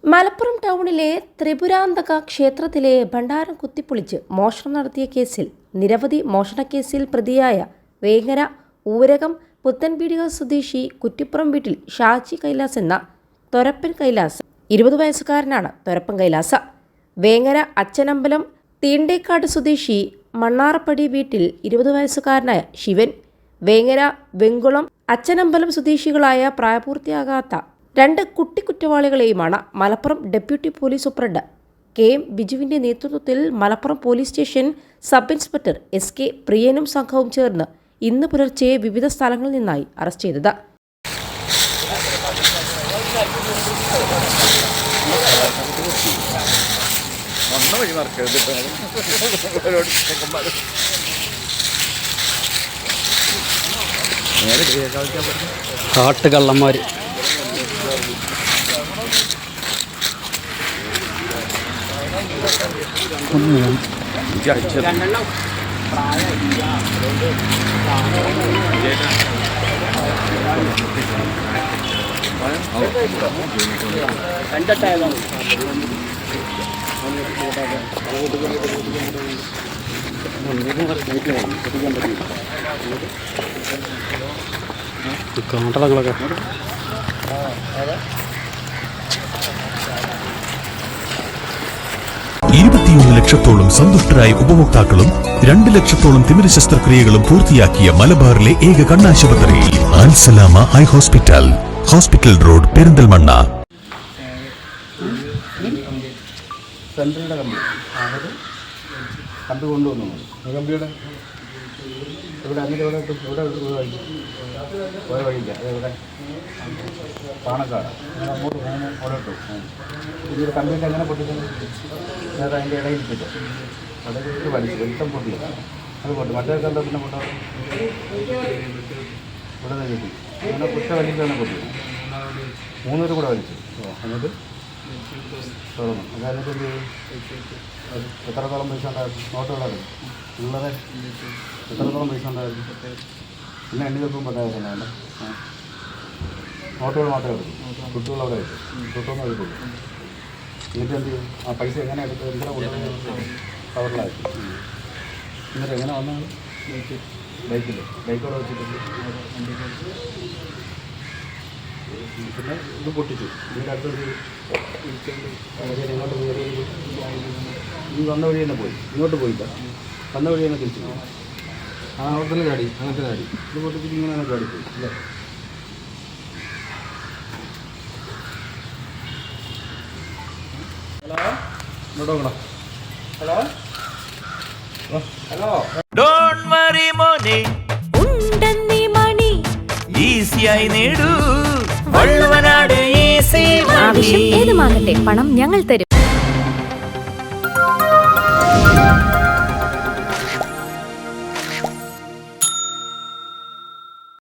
മലപ്പുറം ടൗണിലെ ത്രിപുരാന്തക ക്ഷേത്രത്തിലെ ഭണ്ഡാരം കുത്തിപ്പൊളിച്ച് മോഷണം നടത്തിയ കേസിൽ നിരവധി മോഷണക്കേസിൽ പ്രതിയായ വേങ്ങര ഊരകം പുത്തൻപീടിക സ്വദേശി കുറ്റിപ്പുറം വീട്ടിൽ ഷാജി കൈലാസ് എന്ന തൊരപ്പൻ കൈലാസ് 20 വയസ്സുകാരനാണ് തൊരപ്പൻ കൈലാസ്. വേങ്ങര അച്ചനമ്പലം തീണ്ടേക്കാട് സ്വദേശി മണ്ണാറപ്പടി വീട്ടിൽ 20 വയസ്സുകാരനായ ശിവൻ, വേങ്ങര വെങ്കുളം അച്ചനമ്പലം സ്വദേശികളായ പ്രായപൂർത്തിയാകാത്ത 2 കുറ്റവാളികളെയുമാണ് Malappuram deputy police superintendent KM ബിജുവിന്റെ നേതൃത്വത്തിൽ Malappuram police station sub inspector SK പ്രിയനും സംഘവും ചേർന്ന് ഇന്ന് പുലർച്ചെ വിവിധ സ്ഥലങ്ങളിൽ നിന്നായി അറസ്റ്റ് ചെയ്തത്. കാട്ടുകള്ളന്മാർ കാട്ടളങ്ങളൊക്കെ 21 ലക്ഷത്തോളം സന്തുഷ്ടരായ ഉപഭോക്താക്കളും 2 ലക്ഷത്തോളം തിമിര ശസ്ത്രക്രിയകളും പൂർത്തിയാക്കിയ മലബാറിലെ ഏക കണ്ണാശുപത്രി Alsalama eye hospital, hospital road, Perinthalmanna. സെൻട്രലിൻ്റെ കമ്പി കൊണ്ടുവന്നു കമ്പിയുടെ ഇവിടെ അങ്ങനെ പോയ വഴിയില്ല അതെവിടെ പാണക്കാട് അങ്ങനെ അങ്ങോട്ട് പോകുന്നു അവിടെ ഇട്ടു ഇതിൻ്റെ കമ്പിയിട്ട് എങ്ങനെ പൊട്ടിക്കുന്നത് നേരെ അതിൻ്റെ ഇടയിൽ ഇട്ടിട്ട് ഇടയിൽ വലിച്ചു വെളിച്ചം പൊട്ടില്ല അത് പൊട്ടി മറ്റേ കണ്ട പിന്നെ പൊട്ടാ ഇവിടെ കിട്ടി അങ്ങനെ കുറ്റ വലിച്ചാണ് പൊട്ടി 3 പേര് കൂടെ വലിച്ചു എന്നിട്ട് തുറന്നു അതായത് എത്രത്തോളം പൈസ ഉണ്ടായിരുന്നു നോട്ടുകളായിരുന്നു ഉള്ളത് എത്രത്തോളം പൈസ ഉണ്ടായിരുന്നു പിന്നെ എണ്ണിതൊന്നും പറയാറില്ല അല്ലേ നോട്ടുകൾ മാത്രമേ എടുക്കും കുട്ടികൾ അവിടെ വെച്ചു കുട്ടൊന്നും എടുക്കുള്ളൂ എന്നിട്ട് എന്ത് ചെയ്യും ആ പൈസ എങ്ങനെ എടുത്ത് എന്തിനാ കൊണ്ടുപോയി കവറിലാക്കി എന്നിട്ട് എങ്ങനെ വന്നാൽ ബൈക്കോടെ വെച്ചിട്ടുണ്ട് പിന്നെ ഇത് പൊട്ടിച്ചു ഇതിൻ്റെ അടുത്തൊരു ഇങ്ങോട്ട് കയറി ഈ വന്ന വഴി തന്നെ പോയി ഇങ്ങോട്ട് പോയില്ല വന്ന വഴി തന്നെ തിരിച്ചു പോയി അവിടെ തന്നെ ചാടി അങ്ങനത്തെ ചാടി ഇത് പൊട്ടിച്ചിട്ട് ഇങ്ങനെ തന്നെ ചാടി പോയി അല്ലേ ഹലോ ഇങ്ങോട്ടോ ഹലോ ഹലോ Don't worry മോനെ ഉണ്ടെന്നീ മണി ഈസിയായി നേടൂ വള്ളുവനാട് ഈസി മണി. ആവശ്യം ഏതുമാകട്ടെ പണം ഞങ്ങൾ തരും.